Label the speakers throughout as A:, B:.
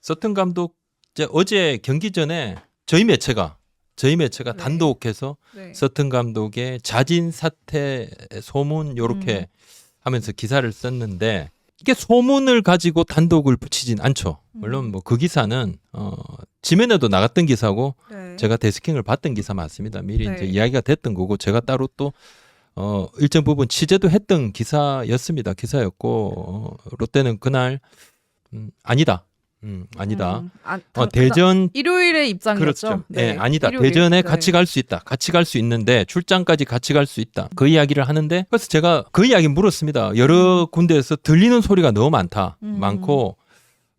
A: 서튼 감독 이제 어제 경기 전에 저희 매체가
B: 네.
A: 단독해서
B: 네.
A: 서튼 감독의 자진 사퇴 소문 요렇게 하면서 기사를 썼는데 이게 소문을 가지고 단독을 붙이진 않죠. 물론 뭐 그 기사는 지면에도 나갔던 기사고
B: 네.
A: 제가 데스킹을 받던 기사 맞습니다. 미리
B: 네.
A: 이제 이야기가 됐던 거고 제가 따로 또 일정 부분 취재도 했던 기사였고 롯데는 그날 아니다. 아니다. 대전
B: 일요일의 입장이었죠.
A: 그렇죠.
B: 네.
A: 아니다.
B: 일요일.
A: 대전에
B: 네.
A: 같이 갈 수 있다. 같이 갈 수 있는데 출장까지 같이 갈 수 있다. 그 이야기를 하는데 그래서 제가 그 이야기 물었습니다. 여러 군데에서 들리는 소리가 너무 많고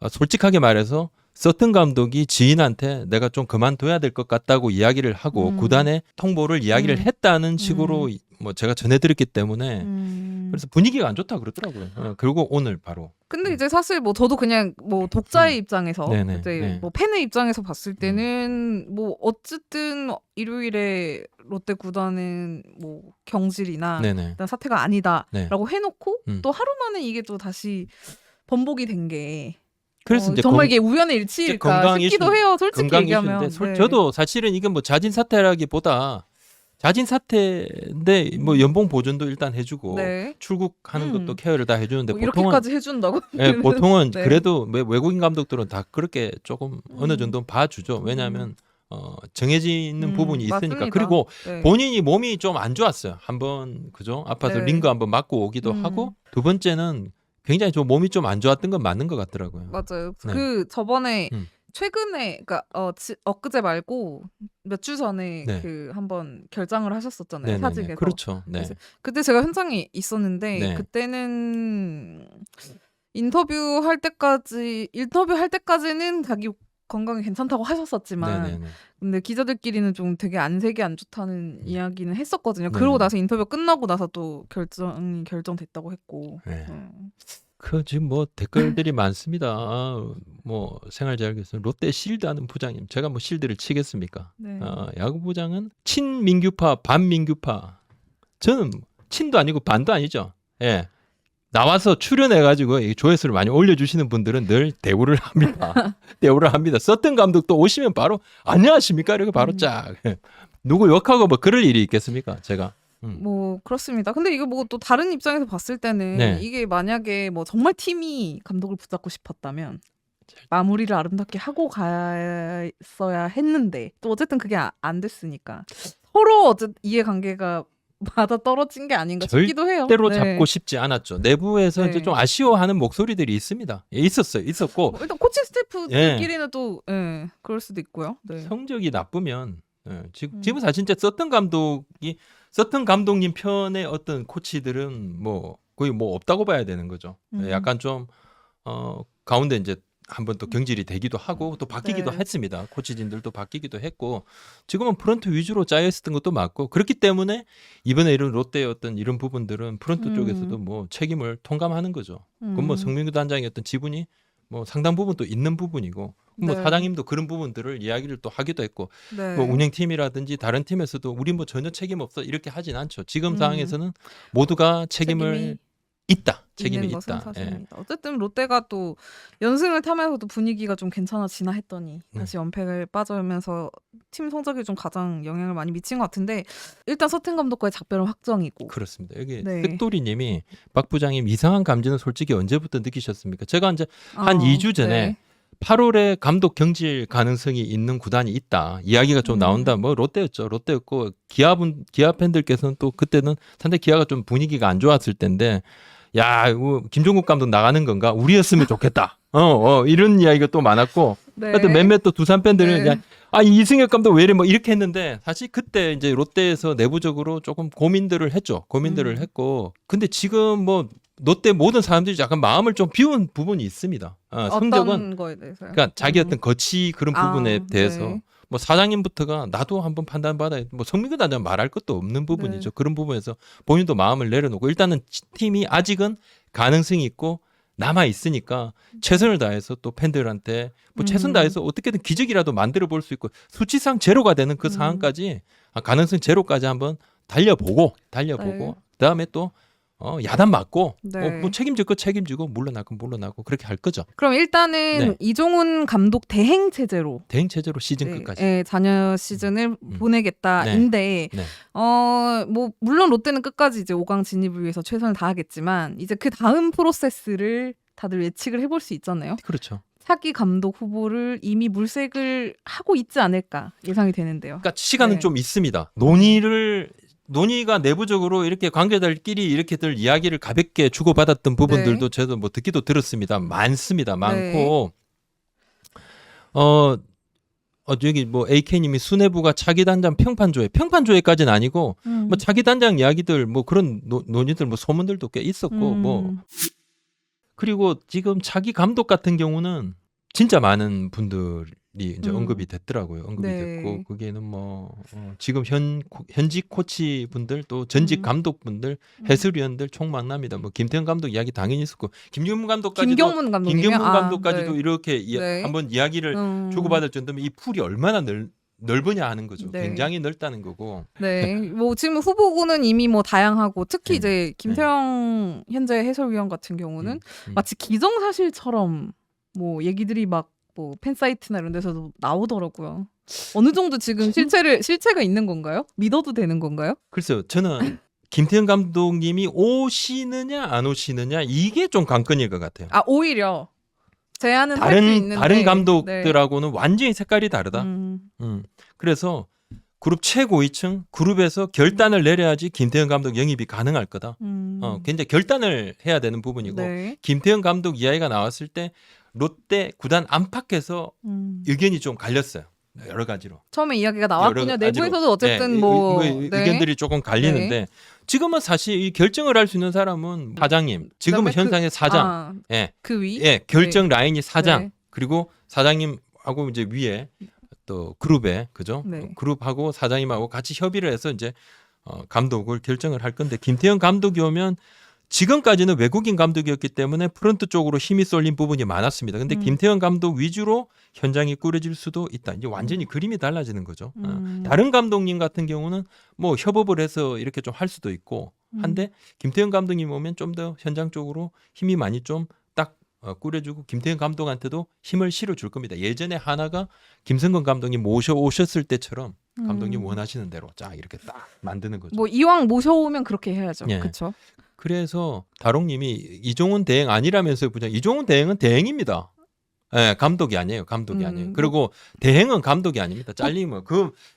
A: 솔직하게 말해서 서튼 감독이 지인한테 내가 좀 그만둬야 될 것 같다고 이야기를 하고 구단에 통보를 이야기를 했다는 식으로 뭐 제가 전해드렸기 때문에 그래서 분위기가 안 좋다 그러더라고요. 그리고 오늘 바로.
B: 근데 이제 사실 뭐 저도 그냥 뭐 독자의 입장에서
A: 네네.
B: 이제
A: 네.
B: 뭐 팬의 입장에서 봤을 때는 뭐 어쨌든 일요일에 롯데 구단은 뭐 경질이나
A: 네네.
B: 일단 사태가 아니다라고
A: 네.
B: 해놓고 또 하루 만에 이게 또 다시 번복이 된 게
A: 그래서 이제
B: 정말 이게 우연의 일치일까
A: 건강
B: 싶기도 해요. 솔직히
A: 건강
B: 얘기하면.
A: 이슈인데
B: 네.
A: 저도 사실은 이건 뭐 자진 사퇴라기보다 자진 사퇴인데 뭐 연봉 보전도 일단 해주고
B: 네.
A: 출국하는 것도 케어를 다 해주는데
B: 뭐
A: 보통은
B: 이렇게까지 해준다고?
A: 보통은
B: 네.
A: 그래도 외국인 감독들은 다 그렇게 조금 어느 정도 봐주죠. 왜냐하면 정해져 있는 부분이 있으니까.
B: 맞습니다.
A: 그리고
B: 네.
A: 본인이 몸이 좀 안 좋았어요. 한번 그죠? 아파서
B: 네.
A: 링거 한번 맞고 오기도 하고 두 번째는 굉장히 좀 몸이 좀 안 좋았던 건 맞는 것 같더라고요.
B: 맞아요.
A: 네.
B: 그 저번에
A: 음.
B: 최근에 그러니까 엊그제 말고 몇 주 전에
A: 네.
B: 그 한번 결장을 하셨었잖아요.
A: 네네네.
B: 사직에서.
A: 그렇죠. 네.
B: 그래서 그때 제가 현장에 있었는데
A: 네.
B: 그때는 인터뷰할 때까지는 자기 건강이 괜찮다고 하셨었지만
A: 네네네.
B: 근데 기자들끼리는 좀 되게 안색이 안 좋다는 이야기는 했었거든요.
A: 네네.
B: 그러고 나서 인터뷰 끝나고 나서 또 결정됐다고 했고.
A: 네. 그 지금 뭐 댓글들이 많습니다. 뭐 생활자유에서 롯데 실드하는 부장님, 제가 뭐 실드를 치겠습니까?
B: 네.
A: 야구 부장은 친민규파, 반민규파. 저는 친도 아니고 반도 아니죠. 예. 나와서 출연해가지고 이 조회수를 많이 올려주시는 분들은 늘 대우를 합니다. 대우를 합니다. 서튼 감독도 오시면 바로 안녕하십니까 이렇게 바로 쫙 누구 욕하고 뭐 그럴 일이 있겠습니까? 제가.
B: 뭐 그렇습니다. 근데 이거 뭐 또 다른 입장에서 봤을 때는
A: 네.
B: 이게 만약에 뭐 정말 팀이 감독을 붙잡고 싶었다면 마무리를 아름답게 하고 갔어야 했는데 또 어쨌든 그게 안 됐으니까 서로 어쨌든 이해관계가 맞아 떨어진 게 아닌가 싶기도 해요.
A: 때로
B: 네.
A: 잡고 싶지 않았죠. 내부에서
B: 네.
A: 이제 좀 아쉬워하는 목소리들이 있습니다. 있었고
B: 뭐 일단 코칭 스태프들끼리는 또 그럴 수도 있고요. 네.
A: 성적이 나쁘면 지금 사실 진짜 서튼 감독님 편의 어떤 코치들은 뭐 거의 뭐 없다고 봐야 되는 거죠. 약간 좀 가운데 이제 한번 또 경질이 되기도 하고 또 바뀌기도
B: 네.
A: 했습니다. 코치진들도 바뀌기도 했고 지금은 프런트 위주로 짜여 있었던 것도 맞고 그렇기 때문에 이번에 이런 롯데의 어떤 이런 부분들은 프런트 쪽에서도 뭐 책임을 통감하는 거죠. 그건 뭐 성민규 단장의 어떤 지분이 뭐 상당 부분 또 있는 부분이고 뭐
B: 네.
A: 사장님도 그런 부분들을 이야기를 또 하기도 했고
B: 네.
A: 뭐 운영팀이라든지 다른 팀에서도 우리 뭐 전혀 책임 없어 이렇게 하진 않죠. 지금 상황에서는 모두가 책임이 있다. 책임이
B: 있는 것은
A: 있다.
B: 사실입니다. 어쨌든 롯데가 또 연승을 타면서도 분위기가 좀 괜찮아지나 했더니 다시 연패에 빠져면서 팀 성적이 좀 가장 영향을 많이 미친 것 같은데 일단 서튼 감독과의 작별은 확정이고.
A: 그렇습니다. 여기
B: 네.
A: 흑돌이님이 박 부장님 이상한 감지는 솔직히 언제부터 느끼셨습니까? 제가 이제 한 2주 전에
B: 네.
A: 8월에 감독 경질 가능성이 있는 구단이 있다. 이야기가 좀 나온다. 뭐 롯데였죠. 롯데였고 기아 팬들께서는 또 그때는 상당히 기아가 좀 분위기가 안 좋았을 때인데 야, 이거 김종국 감독 나가는 건가? 우리였으면 좋겠다. 이런 이야기가 또 많았고.
B: 네.
A: 하여튼 몇몇 또 두산 팬들은
B: 네.
A: 이승엽 감독 왜 이래 뭐 이렇게 했는데 사실 그때 이제 롯데에서 내부적으로 조금 고민들을 했죠. 고민들을 했고. 근데 지금 뭐 롯데 모든 사람들이 약간 마음을 좀 비운 부분이 있습니다. 성적은
B: 어떤 거에 대해서요?
A: 그러니까 자기 어떤 거치 그런 부분에 대해서
B: 네.
A: 뭐 사장님부터가 나도 한번 판단받아야 뭐 성민규 단장 말할 것도 없는 부분이죠. 그런 부분에서 본인도 마음을 내려놓고 일단은 팀이 아직은 가능성이 있고 남아 있으니까 최선을 다해서 또 팬들한테 뭐 최선 다해서 어떻게든 기적이라도 만들어 볼 수 있고 수치상 제로가 되는 그 상황까지 가능성 제로까지 한번 달려보고
B: 네.
A: 그다음에 또 야단 맞고
B: 네.
A: 뭐 책임질 거 책임지고 물러날 건 물러나고 그렇게 할 거죠.
B: 그럼 일단은
A: 네.
B: 이종훈 감독 대행 체제로
A: 대행 체제로 시즌 끝까지.
B: 자녀 시즌을 보내겠다인데
A: 네.
B: 뭐 물론 롯데는 끝까지 이제 5강 진입을 위해서 최선을 다하겠지만 이제 그 다음 프로세스를 다들 예측을 해볼 수 있잖아요.
A: 그렇죠.
B: 차기 감독 후보를 이미 물색을 하고 있지 않을까 예상이 되는데요.
A: 그러니까 시간은
B: 네.
A: 좀 있습니다. 논의가 내부적으로 이렇게 관계자들끼리 이렇게들 이야기를 가볍게 주고받았던 부분들도 저도 뭐 듣기도 들었습니다. 많습니다. 많고 여기 뭐 AK님이 수뇌부가 차기 단장 평판조회까지는 아니고 뭐 차기 단장 이야기들 뭐 그런 논의들 뭐 소문들도 꽤 있었고 뭐 그리고 지금 차기 감독 같은 경우는 진짜 많은 분들이 이제 언급이 됐더라고요. 언급이 됐고 그게는 뭐 지금 현직 코치 분들 또 전직 감독 분들 해설위원들 총망납니다. 뭐 김태형 감독 이야기 당연히 있었고 김경문 감독까지도 이렇게 한번 이야기를 주고받을 정도면 이 풀이 얼마나 넓으냐 하는 거죠.
B: 네.
A: 굉장히 넓다는 거고.
B: 네, 뭐 지금 후보군은 이미 뭐 다양하고 특히 이제 김태형 현재 해설위원 같은 경우는 마치 기정사실처럼 뭐 얘기들이 막 뭐 팬사이트나 이런 데서도 나오더라고요. 어느 정도 지금 실체가 있는 건가요? 믿어도 되는 건가요?
A: 글쎄요, 저는 김태형 감독님이 오시느냐 안 오시느냐 이게 좀 관건일 것 같아요.
B: 오히려 제안은 할 수 있는데
A: 다른 감독들하고는 완전히 색깔이 다르다. 그래서 그룹 최고위층 그룹에서 결단을 내려야지 김태형 감독 영입이 가능할 거다. 굉장히 결단을 해야 되는 부분이고 김태형 감독 이야기가 나왔을 때 롯데 구단 안팎에서 의견이 좀 갈렸어요. 여러 가지로.
B: 처음에 이야기가 나왔군요. 내부에서도 어쨌든
A: 의견들이 조금 갈리는데 지금은 사실 이 결정을 할 수 있는 사람은 사장님, 지금은 현상의 사장,
B: 그 위,
A: 결정 라인이 사장, 그리고 사장님하고 이제 위에 또 그룹에 그죠? 그룹하고 사장님하고 같이 협의를 해서 이제 감독을 결정을 할 건데 김태형 감독이 오면 지금까지는 외국인 감독이었기 때문에 프런트 쪽으로 힘이 쏠린 부분이 많았습니다. 근데 김태형 감독 위주로 현장이 꾸려질 수도 있다. 이제 완전히 그림이 달라지는 거죠. 다른 감독님 같은 경우는 뭐 협업을 해서 이렇게 좀 할 수도 있고 한데 김태형 감독님 오면 좀 더 현장 쪽으로 힘이 많이 좀 딱 꾸려주고 김태형 감독한테도 힘을 실어줄 겁니다. 예전에 하나가 김성근 감독님 모셔오셨을 때처럼 감독님 원하시는 대로 쫙 이렇게 딱 만드는 거죠.
B: 뭐 이왕 모셔오면 그렇게 해야죠. 그렇죠.
A: 그래서 다롱님이 이종훈 대행 아니라면서요. 이종훈 대행은 대행입니다. 감독이 아니에요. 아니에요. 그리고 대행은 감독이 아닙니다. 잘리면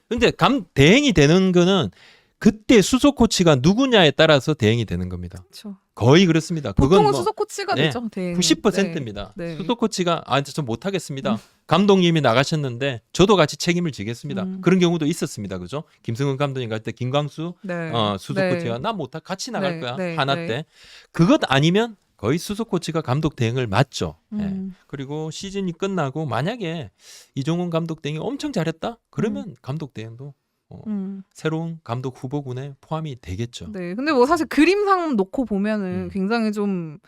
A: 근데 대행이 되는 거는 그때 수석 코치가 누구냐에 따라서 대행이 되는 겁니다.
B: 그렇죠.
A: 거의 그렇습니다.
B: 보통은 수석 코치가 되죠. 대행.
A: 90%입니다. 수석 코치가 저 못하겠습니다. 감독님이 나가셨는데 저도 같이 책임을 지겠습니다. 그런 경우도 있었습니다. 그죠? 김승훈 감독님 갈 때 김광수 수석 코치가 나 못하 같이 나갈 거야. 하나 때. 그것 아니면 거의 수석 코치가 감독 대행을 맡죠. 그리고 시즌이 끝나고 만약에 이종훈 감독 대행이 엄청 잘했다? 그러면 감독 대행도 새로운 감독 후보군에 포함이 되겠죠.
B: 네, 근데 뭐 사실 그림상 놓고 보면은 굉장히 좀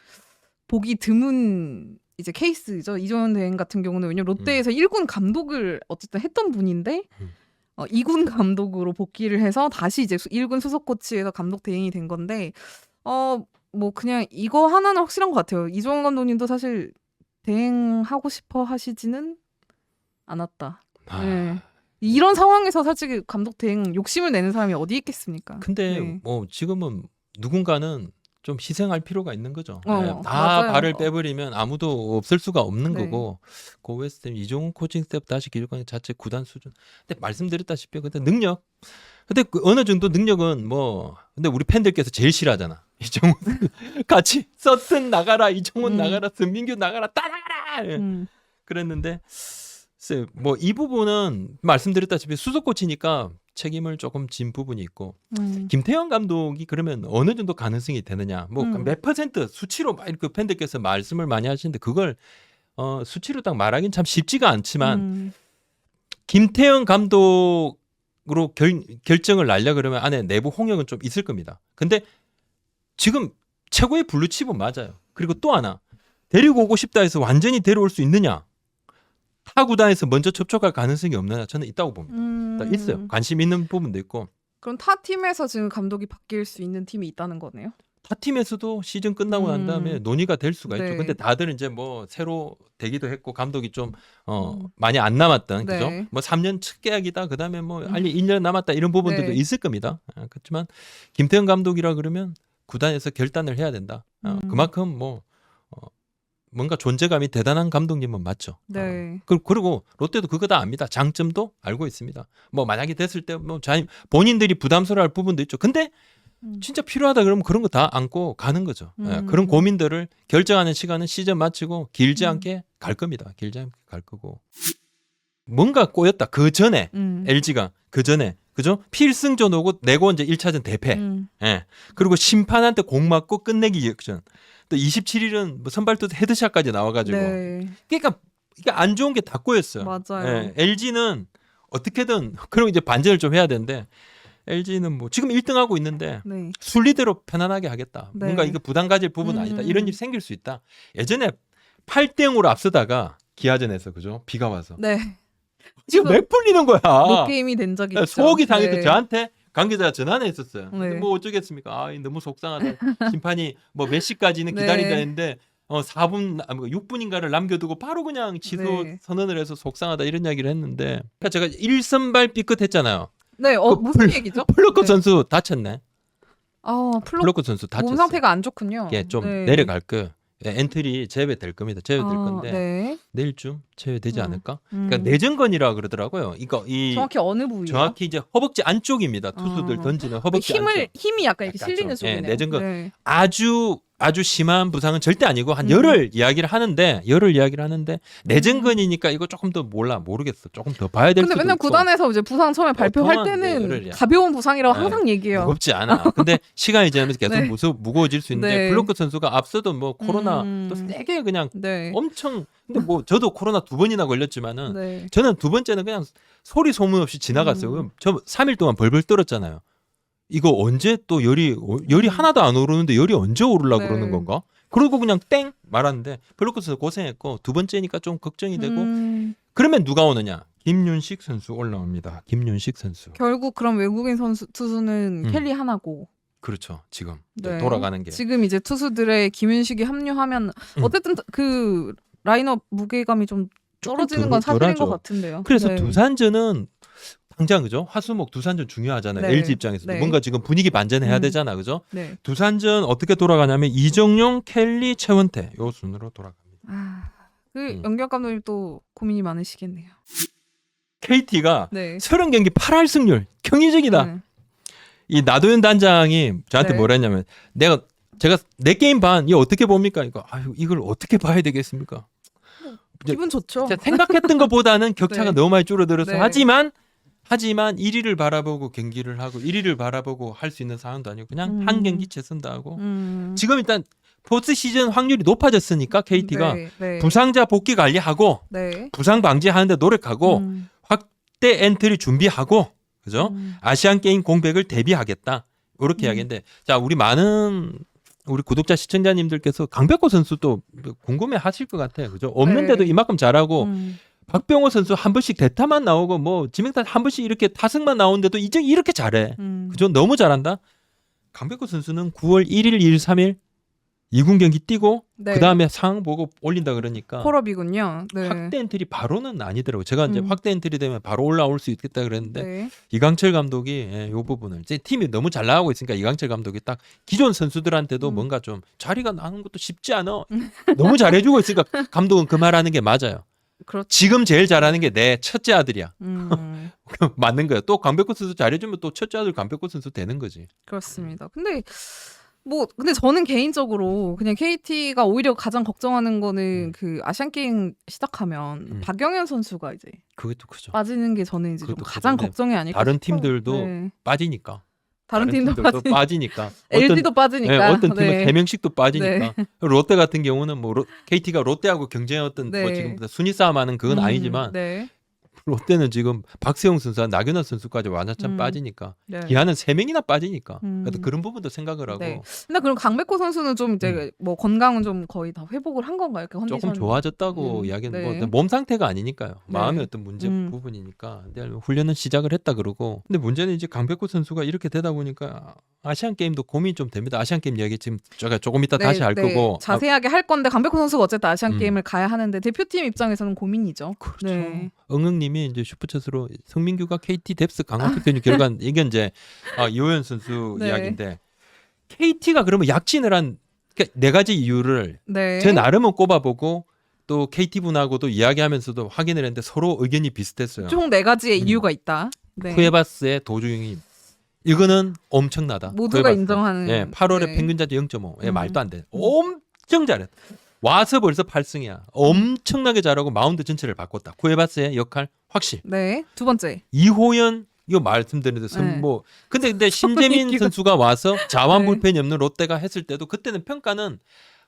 B: 보기 드문 이제 케이스죠. 이종훈 대행 같은 경우는 왜냐면 롯데에서 1군 감독을 어쨌든 했던 분인데 2군 감독으로 복귀를 해서 다시 이제 1군 수석 코치에서 감독 대행이 된 건데 뭐 그냥 이거 하나는 확실한 것 같아요. 이종훈 감독님도 사실 대행하고 싶어 하시지는 않았다. 이런 상황에서 사실 감독 대행 욕심을 내는 사람이 어디 있겠습니까?
A: 근데 뭐 지금은 누군가는 좀 희생할 필요가 있는 거죠. 다
B: 맞아요.
A: 발을 빼버리면 아무도 없을 수가 없는 거고 고웨스템 이종훈 코칭 스텝 다시 기록하는 자체 구단 수준. 근데 말씀드렸다시피 근데 능력. 근데 어느 정도 능력은 뭐 근데 우리 팬들께서 제일 싫어하잖아. 이종훈 같이 서튼 나가라, 이종훈 나가라, 선민규 나가라, 다 나가라. 그랬는데. 뭐 이 부분은 말씀드렸다시피 수석 코치니까 책임을 조금 진 부분이 있고 김태형 감독이 그러면 어느 정도 가능성이 되느냐 뭐 몇 퍼센트 수치로 그 팬들께서 말씀을 많이 하시는데 그걸 수치로 딱 말하기는 참 쉽지가 않지만 김태형 감독으로 결정을 날려 그러면 안에 내부 홍역은 좀 있을 겁니다. 근데 지금 최고의 블루칩은 맞아요. 그리고 또 하나 데리고 오고 싶다 해서 완전히 데려올 수 있느냐 타 구단에서 먼저 접촉할 가능성이 없느냐 저는 있다고 봅니다. 있어요. 관심 있는 부분도 있고.
B: 그럼 타 팀에서 지금 감독이 바뀔 수 있는 팀이 있다는 거네요?
A: 타 팀에서도 시즌 끝나고 난 다음에 논의가 될 수가 있죠.
B: 네.
A: 근데 다들 이제 뭐 새로 되기도 했고 감독이 좀 많이 안 남았던
B: 네.
A: 그죠? 뭐 3년 첫 계약이다. 그다음에 뭐 아니 1년 남았다 이런 부분들도
B: 네.
A: 있을 겁니다. 그렇지만 김태형 감독이라 그러면 구단에서 결단을 해야 된다. 그만큼 뭐 뭔가 존재감이 대단한 감독님은 맞죠.
B: 네.
A: 그리고 롯데도 그거 다 압니다. 장점도 알고 있습니다. 뭐 만약에 됐을 때 뭐 본인들이 부담스러워할 부분도 있죠. 근데 진짜 필요하다 그러면 그런 거 다 안고 가는 거죠. 그런 고민들을 결정하는 시간은 시즌 마치고 길지 않게 갈 겁니다. 길지 않게 갈 거고. 뭔가 꼬였다. 그 전에 LG가 그 전에 그죠? 필승전 오고 내고 이제 1차전 대패. 예. 그리고 심판한테 공 맞고 끝내기 역전. 또 27일은 뭐 선발 투수 헤드샷까지 나와가지고.
B: 네.
A: 그러니까 이게 안 좋은 게 다 꼬였어요.
B: 맞아요.
A: 예. LG는 어떻게든 그리고 이제 반전을 좀 해야 되는데 LG는 뭐 지금 1등하고 있는데
B: 네.
A: 순리대로 편안하게 하겠다.
B: 네.
A: 뭔가 이거 부담 가질 부분은 아니다. 이런 일이 생길 수 있다. 예전에 8대 0으로 앞서다가 기아전에서 그죠? 비가 와서
B: 네.
A: 지금 왜 풀리는 거야?
B: 노게임이 된 적이 있죠.
A: 속이 상해서
B: 네.
A: 저한테 관계자가 전화를 했었어요. 근데
B: 네.
A: 뭐 어쩌겠습니까? 아, 너무 속상하다. 심판이 뭐 몇 시까지는
B: 네.
A: 기다린다 했는데 4분, 6분인가를 남겨두고 바로 그냥 취소
B: 네.
A: 선언을 해서 속상하다 이런 이야기를 했는데 그러니까 제가 1선발 삐끗했잖아요.
B: 네. 무슨 얘기죠?
A: 플러커
B: 네.
A: 선수 다쳤네.
B: 플로
A: 플러커 선수 다쳤어요.
B: 몸 상태가 안 좋군요.
A: 예, 좀
B: 네.
A: 내려갈 거예요. 예, 엔트리 제외될 겁니다. 제외될 건데
B: 네.
A: 내일쯤 제외되지 않을까?
B: 음.
A: 그러니까 내전건이라 그러더라고요. 이거
B: 정확히 어느 부위요?
A: 정확히 이제 허벅지 안쪽입니다. 투수들 던지는 허벅지 안쪽.
B: 힘이 약간 이렇게
A: 약간
B: 실리는
A: 좀, 예,
B: 쪽이네요.
A: 내전건.
B: 네.
A: 아주 심한 부상은 절대 아니고 한 열흘 이야기를 하는데 내전건이니까 이거 조금 더 모르겠어. 조금 더 봐야 될
B: 근데
A: 수도
B: 맨날
A: 있고.
B: 구단에서 이제 부상 처음에 발표할
A: 보통은
B: 때는
A: 열흘이야.
B: 가벼운 부상이라고
A: 네.
B: 항상 얘기해요.
A: 무겁지 않아. 근데 시간이 지나면서 계속
B: 네.
A: 무거워질 수 있는데
B: 네.
A: 플로크 선수가 앞서도 뭐 코로나 또 세게 그냥
B: 네.
A: 엄청 근데 뭐 저도 코로나 2번이나 걸렸지만은
B: 네.
A: 저는 2번째는 그냥 소리 소문 없이 지나갔어요. 저 3일 동안 벌벌 떨었잖아요. 이거 언제 또 열이 하나도 안 오르는데 열이 언제 오르려
B: 네.
A: 그러는 건가? 그러고 그냥 땡 말았는데 플로크 선수 고생했고 2번째니까 좀 걱정이 되고 그러면 누가 오느냐? 김윤식 선수 올라옵니다. 김윤식 선수.
B: 결국 그럼 외국인 투수는 켈리 하나고.
A: 그렇죠. 지금
B: 네.
A: 돌아가는 게.
B: 지금 이제 투수들의 김윤식이 합류하면 어쨌든 그 라인업 무게감이 좀 떨어지는 건 사실인
A: 덜하죠.
B: 것 같은데요.
A: 그래서
B: 네.
A: 두산전은 당장 그죠? 화수목 두산전 중요하잖아요.
B: 네.
A: LG 입장에서도
B: 네.
A: 뭔가 지금 분위기 반전해야
B: 음.
A: 되잖아. 그죠?
B: 네.
A: 두산전 어떻게 돌아가냐면 이정용, 켈리, 최원태 요 순으로 돌아갑니다.
B: 연결 감독님 또 고민이 많으시겠네요.
A: KT가
B: 네.
A: 30경기 8할 승률 경이적이다.
B: 네.
A: 이 나도현 단장이 저한테
B: 네.
A: 뭐라 했냐면 제가 내 게임 반 이거 어떻게 봅니까? 이걸 어떻게 봐야 되겠습니까?
B: 기분 좋죠.
A: 제가 생각했던 것보다는 격차가
B: 네.
A: 너무 많이 줄어들어서
B: 네.
A: 하지만 1위를 바라보고 경기를 하고 1위를 바라보고 할 수 있는 상황도 아니고 그냥 한 경기 최선다 하고 지금 일단 포스트 시즌 확률이 높아졌으니까 KT가
B: 네. 네.
A: 부상자 복귀 관리하고
B: 네.
A: 부상 방지하는데 노력하고 확대 엔트리 준비하고 그죠? 아시안 게임 공백을 대비하겠다. 이렇게 이야기했는데 자 우리 많은 우리 구독자 시청자님들께서 강백호 선수도 궁금해 하실 것 같아요. 그죠? 없는데도
B: 네.
A: 이만큼 잘하고 박병호 선수 한 번씩 대타만 나오고 뭐 지명타 한 번씩 이렇게 타석만 나오는데도 이제 이렇게 잘해. 그죠? 너무 잘한다. 강백호 선수는 9월 1일, 2일, 3일 2군 경기 뛰고
B: 네.
A: 그다음에 상황 보고 올린다 그러니까
B: 콜업이군요. 네.
A: 확대 엔트리 바로는 아니더라고요. 제가 이제
B: 음.
A: 확대 엔트리 되면 바로 올라올 수 있겠다 그랬는데
B: 네.
A: 이강철 감독이 이 부분을 이제 팀이 너무 잘 나가고 있으니까 이강철 감독이 딱 기존 선수들한테도 뭔가 좀 자리가 나는 것도 쉽지 않아. 너무 잘해주고 있으니까 감독은 그 말하는 게 맞아요.
B: 그렇죠.
A: 지금 제일 잘하는 게 내 첫째 아들이야.
B: 음,
A: 맞는 거예요. 또 강백호 선수 잘해주면 또 첫째 아들 강백호 선수 되는 거지.
B: 그렇습니다. 근데 저는 개인적으로 그냥 KT가 오히려 가장 걱정하는 거는 그 아시안 게임 시작하면 박영현 선수가 이제
A: 그것도 크죠.
B: 빠지는 게 저는 이제 좀
A: 그것도
B: 가장
A: 크죠.
B: 걱정이 아닐까.
A: 다른
B: 싶어요.
A: 팀들도
B: 네.
A: 빠지니까.
B: 다른 팀도
A: 빠지니까.
B: LG도 빠지니까.
A: 어떤 팀은
B: 네.
A: 3명씩도 빠지니까. 롯데 같은 경우는 뭐 KT가 롯데하고 경쟁했던
B: 네.
A: 뭐 지금 순위 싸움하는 그건 아니지만
B: 네.
A: 롯데는 지금 박세용 선수와 나균환 선수까지 완전히 빠지니까
B: 네.
A: 기아는 3명이나 빠지니까 그런 부분도 생각을 하고
B: 네. 근데 그럼 강백호 선수는 좀 이제 뭐 건강은 좀 거의 다 회복을 한 건가요? 그 컨디션
A: 조금 좋아졌다고 이야기는
B: 네.
A: 뭐 몸 상태가 아니니까요.
B: 네.
A: 마음의 어떤 문제 부분이니까. 근데 훈련은 시작을 했다 그러고. 근데 문제는 이제 강백호 선수가 이렇게 되다 보니까 아시안 게임도 고민 좀 됩니다. 아시안 게임 이야기 지금 제가 조금 이따
B: 네,
A: 다시 할
B: 네.
A: 거고.
B: 자세하게 할 건데 강백호 선수가 어쨌든 아시안
A: 음.
B: 게임을 가야 하는데 대표팀 입장에서는 고민이죠.
A: 그렇죠.
B: 네.
A: 응응님이 이제 슈퍼챗으로 성민규가 KT 뎁스 강화 특별히 결과는 이게 이제 이호연 선수
B: 네.
A: 이야기인데 KT가 그러면 약진을 한 그러니까 네 가지 이유를
B: 네.
A: 제 나름은 꼽아보고 또 KT 분하고도 이야기하면서도 확인을 했는데 서로 의견이 비슷했어요.
B: 총 4가지의
A: 음.
B: 이유가 있다. 네.
A: 쿠에바스의 도주행이 이거는 엄청나다.
B: 모두가
A: 쿠에바스.
B: 인정하는.
A: 예, 8월에
B: 네.
A: 평균 자체 0.5. 예, 말도 안 돼.
B: 음.
A: 엄청 잘했다. 와서 벌써 8승이야. 엄청나게 잘하고 마운드 전체를 바꿨다. 쿠에바스의 역할 확실.
B: 네. 두 번째.
A: 이호연 이거 말씀드렸는데
B: 네.
A: 뭐 근데 신재민
B: 이기고.
A: 선수가 와서 자완
B: 네.
A: 불펜이 없는 롯데가 했을 때도 그때는 평가는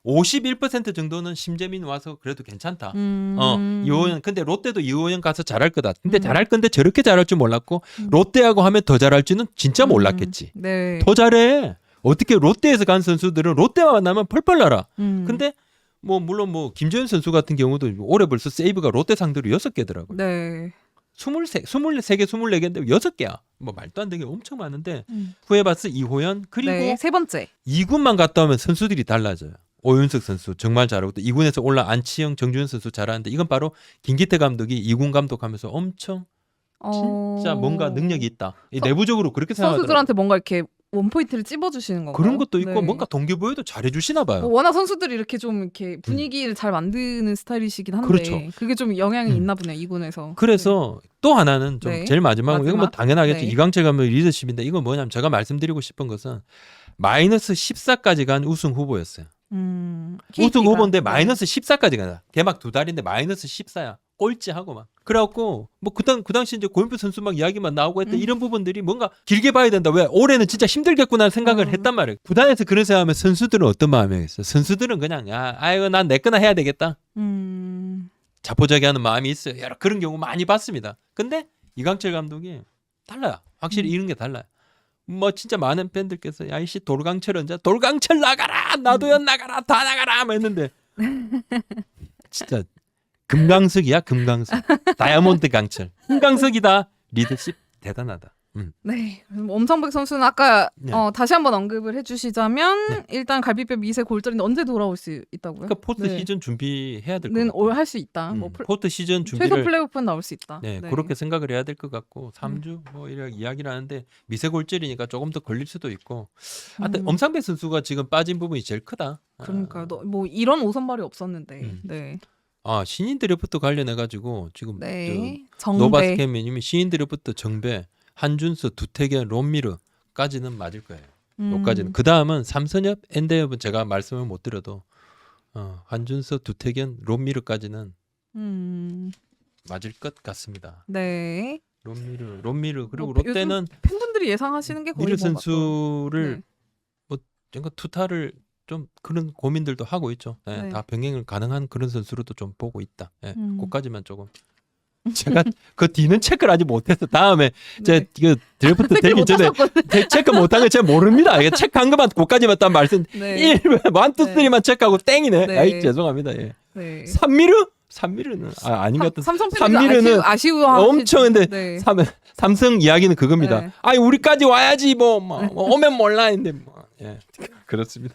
A: 51% 정도는 신재민 와서 그래도 괜찮다. 이호연 근데 롯데도 이호연 가서 잘할 거다. 근데 잘할 건데 저렇게 잘할 줄 몰랐고 롯데하고 하면 더 잘할 줄은 진짜 몰랐겠지.
B: 네.
A: 더 잘해. 어떻게 롯데에서 간 선수들은 롯데만 만나면 펄펄 날아. 근데 뭐 물론 뭐 김재현 선수 같은 경우도 올해 벌써 세이브가 롯데 상대로 6개더라고요.
B: 네.
A: 23개, 24개인데 6개야. 뭐 말도 안 되게 엄청 많은데
B: 음.
A: 후에바스 이호연 그리고
B: 네. 세 번째.
A: 2군만 갔다 오면 선수들이 달라져요. 오윤석 선수 정말 잘하고 또 2군에서 올라 안치영, 정주현 선수 잘하는데 이건 바로 김기태 감독이 2군 감독하면서 엄청 진짜 뭔가 능력이 있다. 이 내부적으로 그렇게 생각하더라고요.
B: 선수들한테 뭔가 이렇게 원포인트를 찝어주시는 건가요?
A: 그런 것도 있고
B: 네.
A: 뭔가 동기부여도 잘해주시나 봐요.
B: 워낙 선수들이 이렇게 좀 이렇게 분위기를 잘 만드는 스타일이시긴 한데
A: 그렇죠.
B: 그게 좀 영향이 있나 보네요. 이군에서.
A: 그래서 또 하나는 좀
B: 네.
A: 제일 마지막으로 이건 뭐
B: 마지막.
A: 당연하겠죠.
B: 네.
A: 이강철 감독의 리더십인데 이건 뭐냐면 제가 말씀드리고 싶은 것은 마이너스 14까지 간 우승 후보였어요. 우승
B: KT 가.
A: 후보인데
B: 네.
A: 마이너스 14까지 가다. 개막 2달인데 마이너스 14야. 꼴찌하고 막. 그래갖고 뭐 그 당시 이제 고인표 선수 막 이야기만 나오고 했던 이런 부분들이 뭔가 길게 봐야 된다. 왜 올해는 진짜 힘들겠구나 생각을 했단 말이에요. 구단에서 그런 생각하면 선수들은 어떤 마음이겠어요? 선수들은 그냥 아이고 난 내 거나 해야 되겠다. 자포자기하는 마음이 있어요. 여러 그런 경우 많이 봤습니다. 근데 이강철 감독이 달라요. 확실히 이런 게 달라요. 뭐 진짜 많은 팬들께서 야 이씨 돌강철 언제 돌강철 나가라 나도연 나가라 다 나가라 뭐 했는데 진짜 금강석이야 금강석 다이아몬드 강철 금강석이다. 리더십 대단하다.
B: 네. 엄상백 선수는 아까
A: 네.
B: 다시 한번 언급을 해주시자면 일단 갈비뼈 미세 골절인데 언제 돌아올 수 있다고요?
A: 그러니까 포스트
B: 네.
A: 시즌 준비해야 될 것
B: 는
A: 같아요.
B: 할 수 있다. 뭐
A: 포스트 시즌
B: 최소
A: 준비를
B: 플레이오프는 나올 수 있다.
A: 네, 그렇게 생각을 해야 될 것 같고 3주 뭐 이렇게 이야기를 하는데 미세골절이니까 조금 더 걸릴 수도 있고 하여튼 엄상배 선수가 지금 빠진 부분이 제일 크다.
B: 그러니까 뭐 이런 오선발이 없었는데. 네.
A: 신인 드래프트 관련해 가지고 지금
B: 네.
A: 저
B: 정배.
A: 노바스케미님이 신인 드래프트 정배, 한준서, 두태견, 롬미르까지는 맞을 거예요. 여기까지는. 그 다음은 삼선엽, 엔데엽은 제가 말씀을 못 드려도 한준서, 두태견, 롬미르까지는 맞을 것 같습니다.
B: 네.
A: 롬미르 그리고
B: 뭐,
A: 롯데는
B: 팬분들이 예상하시는 게 거의
A: 미르
B: 뭐
A: 선수를
B: 네.
A: 뭐 뭔가 투타를 좀 그런 고민들도 하고 있죠. 네,
B: 네.
A: 다 병행을 가능한 그런 선수로도 좀 보고 있다. 네, 그까지만 조금. 제가 그 뒤는 체크를 아직 못해서 다음에 제 이거 드래프트 되기 전에 체크 못한 거 제가 모릅니다. 이거 체크한 것만 그까지만 딱 말씀.
B: 네.
A: 1, 1, 2, 3만 체크하고 땡이네.
B: 네.
A: 아이 죄송합니다. 예.
B: 네.
A: 삼미르는 아닌 것 같은.
B: 삼성
A: 삼미르는
B: 팬들 아쉬워
A: 엄청 근데
B: 네.
A: 삼성 이야기는 그겁니다.
B: 네.
A: 아니 우리까지 와야지 뭐 오면 몰라 했는데 뭐. 예. 그렇습니다.